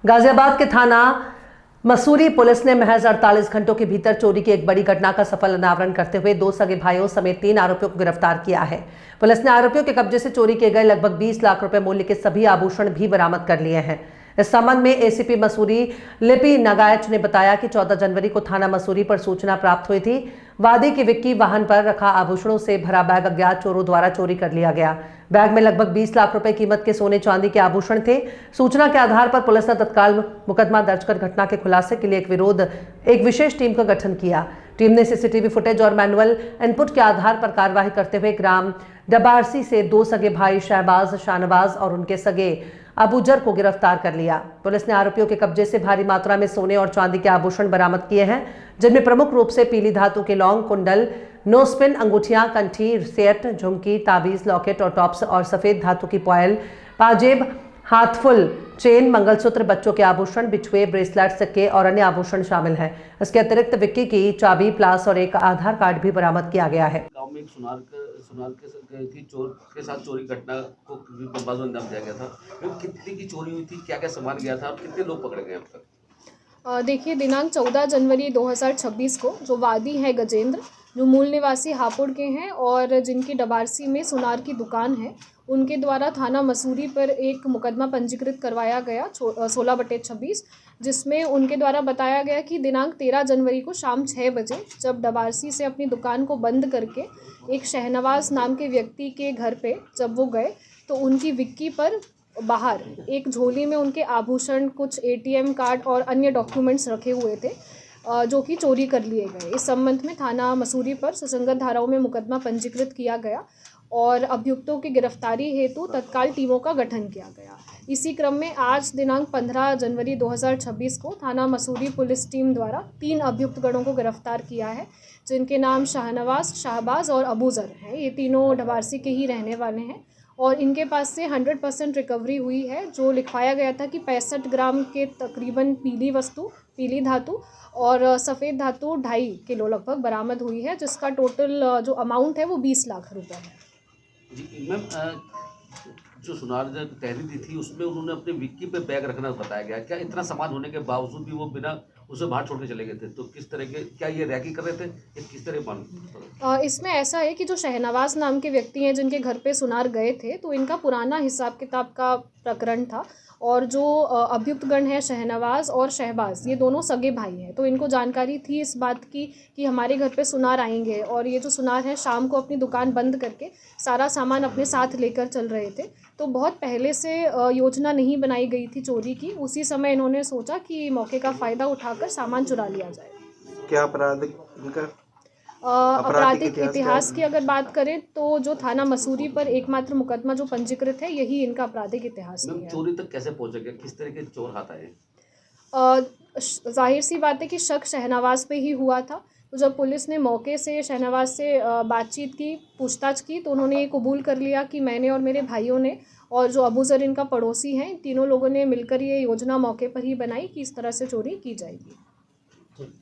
गाजियाबाद के थाना मसूरी पुलिस ने महज 48 घंटों के भीतर चोरी की एक बड़ी घटना का सफल अनावरण करते हुए 2 सगे भाइयों समेत 3 आरोपियों को गिरफ्तार किया है। पुलिस ने आरोपियों के कब्जे से चोरी किए गए लगभग 20 लाख रुपए मूल्य के सभी आभूषण भी बरामद कर लिए हैं। इस संबंध में एसीपी मसूरी लिपि नगायच ने बताया कि 14 जनवरी को थाना मसूरी पर सूचना प्राप्त हुई थी। वादी की विक्की वाहन पर रखा आभूषणों से भरा बैग अज्ञात चोरों द्वारा चोरी कर लिया गया। बैग में लगभग 20 लाख रुपए कीमत के सोने चांदी के आभूषण थे। सूचना के आधार पर पुलिस ने तत्काल मुकदमा दर्ज कर घटना के खुलासे के लिए एक विशेष टीम का गठन किया। टीम ने सीसीटीवी फुटेज और मैनुअल इनपुट के आधार पर कार्रवाई करते हुए ग्राम डबारसी से 2 सगे भाई शहबाज, शाहनवाज और उनके सगे अबूजर को गिरफ्तार कर लिया। पुलिस ने आरोपियों के कब्जे से भारी मात्रा में सोने और चांदी के आभूषण बरामद किए हैं, जिनमें प्रमुख रूप से पीली धातु के लौंग, कुंडल, नोस्पिन, अंगूठियां, कंठी, सेट, झुमकी, ताबीज, लॉकेट और टॉप्स और सफेद धातु की पॉयल, पाजेब, हाथफुल, चेन, मंगलसूत्र, बच्चों के आभूषण, बिछुए, ब्रेसलेट, सिक्के और अन्य आभूषण शामिल हैं। इसके अतिरिक्त विक्की की चाबी, प्लास और एक आधार कार्ड भी बरामद किया गया है। गांव में एक सुनार की चोर के साथ चोरी घटना को बमबाजी अंजाम दिया गया था। कितनी की चोरी हुई थी, क्या क्या सामान गया था और कितने लोग पकड़े गए अब तक? देखिए, दिनांक 14 जनवरी 2026 को जो वादी है गजेंद्र, जो मूल निवासी हापुड़ के हैं और जिनकी डबारसी में सुनार की दुकान है, उनके द्वारा थाना मसूरी पर एक मुकदमा पंजीकृत करवाया गया 16/26, जिसमें उनके द्वारा बताया गया कि दिनांक 13 जनवरी को शाम 6 बजे जब डबारसी से अपनी दुकान को बंद करके एक शहनवाज नाम के व्यक्ति के घर पे जब वो गए तो उनकी विक्की पर बाहर एक झोली में उनके आभूषण, कुछ एटीएम कार्ड और अन्य डॉक्यूमेंट्स रखे हुए थे, जो कि चोरी कर लिए गए। इस संबंध में थाना मसूरी पर सुसंगत धाराओं में मुकदमा पंजीकृत किया गया और अभियुक्तों की गिरफ्तारी हेतु तत्काल टीमों का गठन किया गया। इसी क्रम में आज दिनांक 15 जनवरी 2026 को थाना मसूरी पुलिस टीम द्वारा 3 अभियुक्त गणों को गिरफ्तार किया है, जिनके नाम शाहनवाज, शाहबाज और अबूजर हैं। ये तीनों डबारसी के ही रहने वाले हैं और इनके पास से 100% रिकवरी हुई है। जो लिखवाया गया था कि 65 ग्राम के तकरीबन पीली धातु और सफ़ेद धातु 2.5 किलो लगभग बरामद हुई है, जिसका टोटल जो अमाउंट है वो 20 लाख रुपए है। जी मैम, जो सुनार ने तहरीर दी थी उसमें उन्होंने अपने विक्की पे बैग रखना बताया गया। क्या इतना सामान होने के बावजूद भी वो बिना उसे बाहर छोड़ के चले गए थे? तो किस तरह के, क्या ये रैकी कर रहे थे या किस तरह मालूम? इसमें ऐसा है कि जो शहनवाज नाम के व्यक्ति हैं जिनके घर पे सुनार गए थे, तो इनका पुराना हिसाब किताब का प्रकरण था और जो अभियुक्त गण है शहनवाज और शहबाज, ये दोनों सगे भाई हैं। तो इनको जानकारी थी इस बात की कि हमारे घर पे सुनार आएंगे और ये जो सुनार है शाम को अपनी दुकान बंद करके सारा सामान अपने साथ लेकर चल रहे थे। तो बहुत पहले से योजना नहीं बनाई गई थी चोरी की। उसी समय इन्होंने सोचा कि मौके का फ़ायदा उठाकर सामान चुरा लिया जाए। क्या अपराध आपराधिक इतिहास की अगर बात करें तो जो थाना मसूरी पर एकमात्र मुकदमा जो पंजीकृत है, यही इनका आपराधिक इतिहास है। चोरी तक कैसे पहुंचे गए, किस तरह के चोर हाथ आए? जाहिर सी बात है कि शक शहनवाज पे ही हुआ था। तो जब पुलिस ने मौके से शहनवाज से बातचीत की, पूछताछ की, तो उन्होंने ये कबूल कर लिया कि मैंने और मेरे भाइयों ने और जो अबूजर इनका पड़ोसी हैं, तीनों लोगों ने मिलकर ये योजना मौके पर ही बनाई कि इस तरह से चोरी की जाएगी।